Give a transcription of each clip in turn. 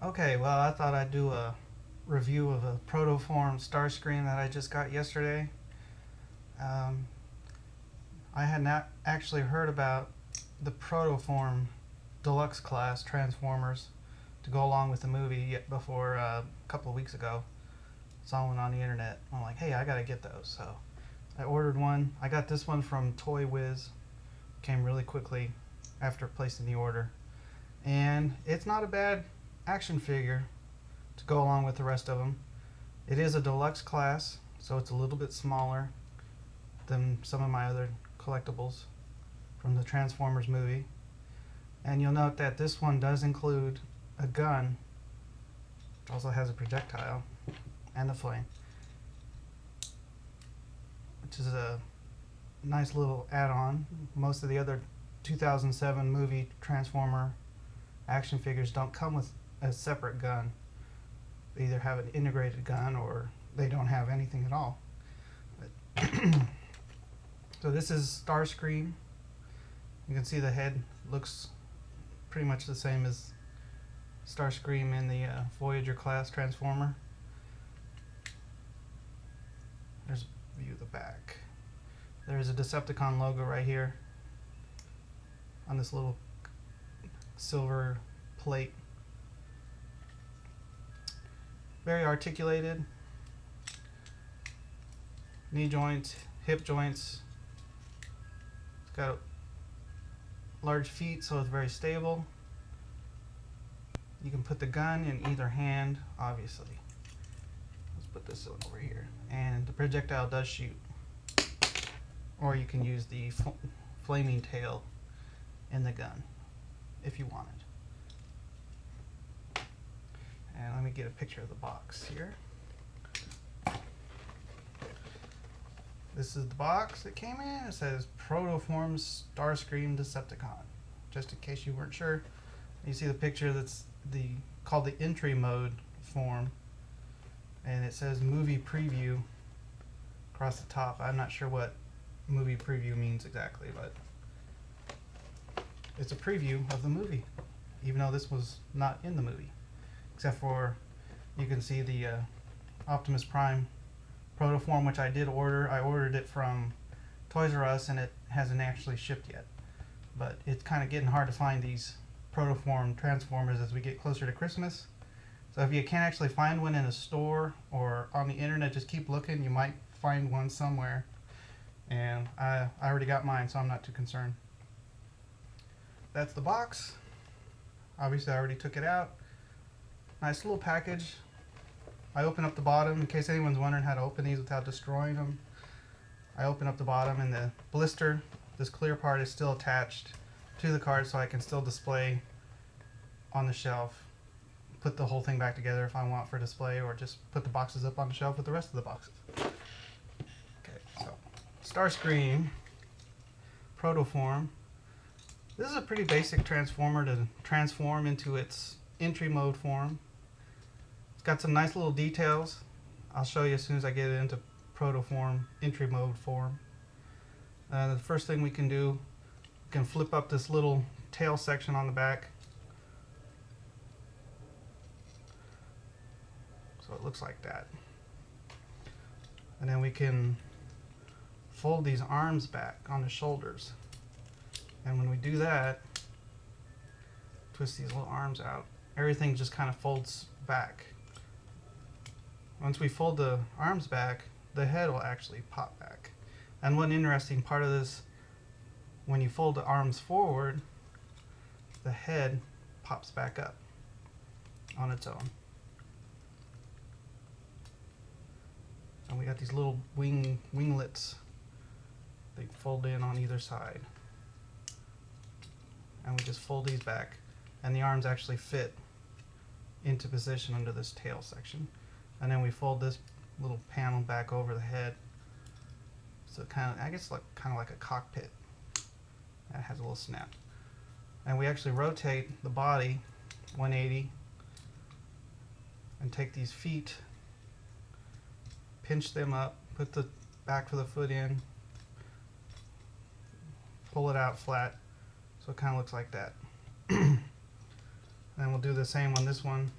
Okay, well, I thought I'd do a review of a Protoform Starscream that I just got yesterday. Um, I had not actually heard about the Protoform Deluxe class Transformers to go along with the movie yet before a couple of weeks ago. Saw one on the internet. I'm like, hey, I gotta get those. So I ordered one. I got this one from Toy Wiz. Came really quickly after placing the order. And it's not a bad action figure to go along with the rest of them. It is a deluxe class, so it's a little bit smaller than some of my other collectibles from the Transformers movie. And you'll note that this one does include a gun, which also has a projectile and a flame, which is a nice little add-on. Most of the other 2007 movie Transformer action figures don't come with a separate gun. They either have an integrated gun or they don't have anything at all. But so this is Starscream. You can see the head looks pretty much the same as Starscream in the Voyager class Transformer. There's a view of the back. There's a Decepticon logo right here on this little silver plate. Very articulated. Knee joints, hip joints. It's got large feet, so it's very stable. You can put the gun in either hand, obviously. Let's put this one over here. And the projectile does shoot. Or you can use the flaming tail in the gun if you want it. And let me get a picture of the box here. This is the box that came in. It says Protoform Starscream Decepticon. Just in case you weren't sure. You see the picture that's called the entry mode form. And it says movie preview across the top. I'm not sure what movie preview means exactly, but it's a preview of the movie, even though this was not in the movie. Except for you can see the Optimus Prime Protoform, which I did order. I ordered it from Toys R Us and it hasn't actually shipped yet. But it's kind of getting hard to find these Protoform Transformers as we get closer to Christmas. So if you can't actually find one in a store or on the internet, just keep looking. You might find one somewhere. And I already got mine, so I'm not too concerned. That's the box. Obviously I already took it out. Nice little package. I open up the bottom in case anyone's wondering how to open these without destroying them. I open up the bottom and the blister, this clear part, is still attached to the card, so I can still display on the shelf. Put the whole thing back together if I want for display, or just put the boxes up on the shelf with the rest of the boxes. Okay, so Starscream Protoform. This is a pretty basic transformer to transform into its entry mode form. It's got some nice little details. I'll show you as soon as I get it into Protoform entry mode form. The first thing we can do, we can flip up this little tail section on the back. So it looks like that. And then we can fold these arms back on the shoulders. And when we do that, twist these little arms out, everything just kind of folds back. Once we fold the arms back, the head will actually pop back. And one interesting part of this, when you fold the arms forward, the head pops back up on its own. And we got these little winglets. They fold in on either side. And we just fold these back, and the arms actually fit into position under this tail section. And then we fold this little panel back over the head, so kind of, I guess, like kind of like a cockpit. That has a little snap. And we actually rotate the body 180 and take these feet, pinch them up, put the back of the foot in, pull it out flat, so it kind of looks like that. And then we'll do the same on this one.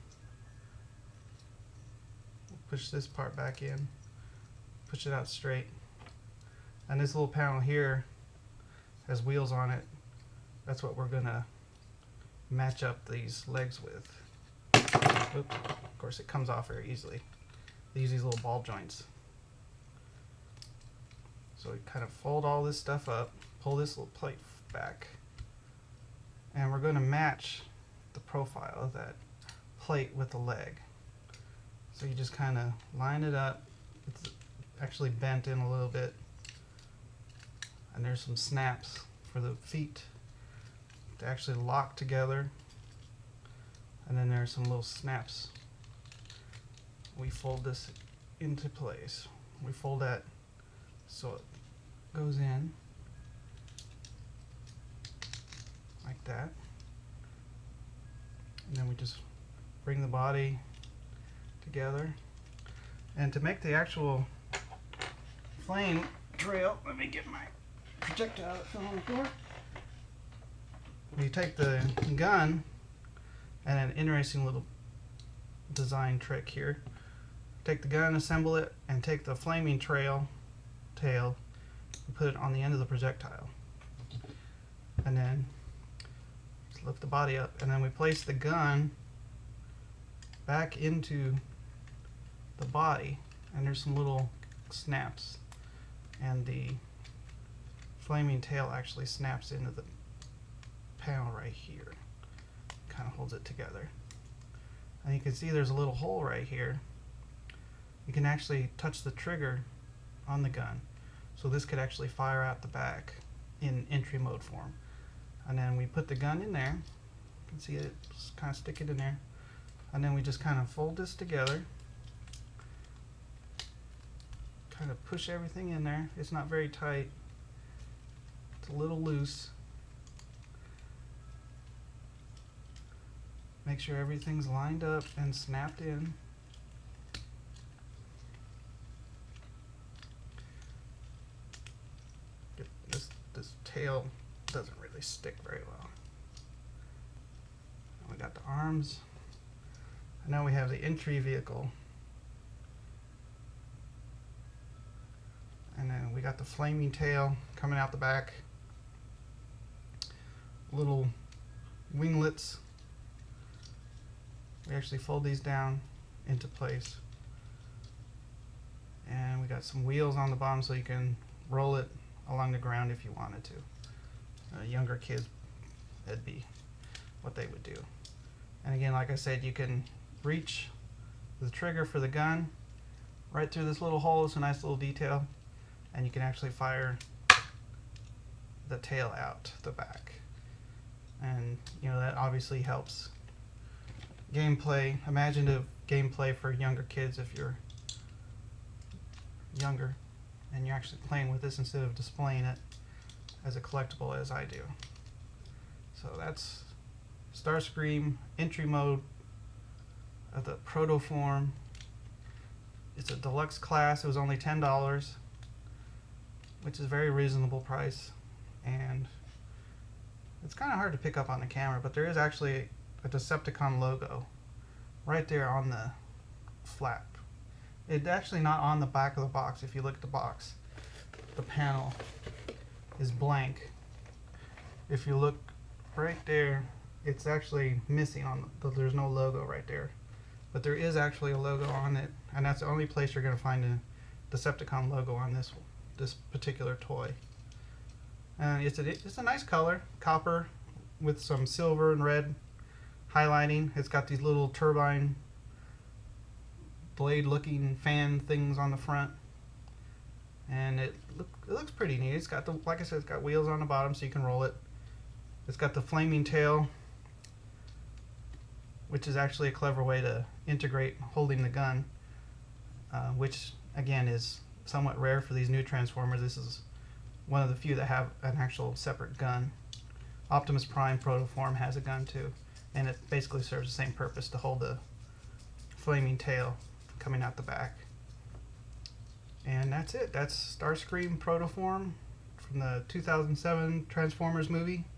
push this part back in, push it out straight. And this little panel here has wheels on it. That's what we're gonna match up these legs with. Oops. Of course it comes off very easily. They use these little ball joints. So we kind of fold all this stuff up, pull this little plate back, and we're going to match the profile of that plate with the leg. So you just kind of line it up. It's actually bent in a little bit, and there's some snaps for the feet to actually lock together, and then there's some little snaps. We fold this into place. We fold that so it goes in like that, and then we just bring the body together. And to make the actual flame trail, let me get my projectile that fell on the floor. You take the gun, and an interesting little design trick here. Take the gun, assemble it, and take the flaming tail and put it on the end of the projectile. And then just lift the body up, and then we place the gun back into the body, and there's some little snaps, and the flaming tail actually snaps into the panel right here. Kind of holds it together. And you can see there's a little hole right here. You can actually touch the trigger on the gun. So this could actually fire out the back in entry mode form. And then we put the gun in there. You can see it, just kind of stick it in there. And then we just kind of fold this together. Kind of push everything in there. It's not very tight. It's a little loose. Make sure everything's lined up and snapped in. This tail doesn't really stick very well. We got the arms. And now we have the entry vehicle. And then we got the flaming tail coming out the back. Little winglets. We actually fold these down into place. And we got some wheels on the bottom so you can roll it along the ground if you wanted to. Younger kids, that'd be what they would do. And again, like I said, you can reach the trigger for the gun right through this little hole. It's a nice little detail. And you can actually fire the tail out the back. And you know, that obviously helps gameplay, imaginative gameplay for younger kids if you're younger and you're actually playing with this instead of displaying it as a collectible as I do. So that's Starscream entry mode of the Protoform. It's a deluxe class. It was only $10, which is a very reasonable price, and it's kind of hard to pick up on the camera, but there is actually a Decepticon logo right there on the flap. It's actually not on the back of the box. If you look at the box, the panel is blank. If you look right there, it's actually missing on there's no logo right there. But there is actually a logo on it, and that's the only place you're going to find a Decepticon logo on this particular toy. And it's a nice color, copper with some silver and red highlighting. It's got these little turbine blade looking fan things on the front, and it looks pretty neat. It's got like I said, it's got wheels on the bottom so you can roll it. It's got the flaming tail, which is actually a clever way to integrate holding the gun, which again is somewhat rare for these new Transformers. This is one of the few that have an actual separate gun. Optimus Prime Protoform has a gun too, and it basically serves the same purpose, to hold the flaming tail coming out the back. And that's it. That's Starscream Protoform from the 2007 Transformers movie.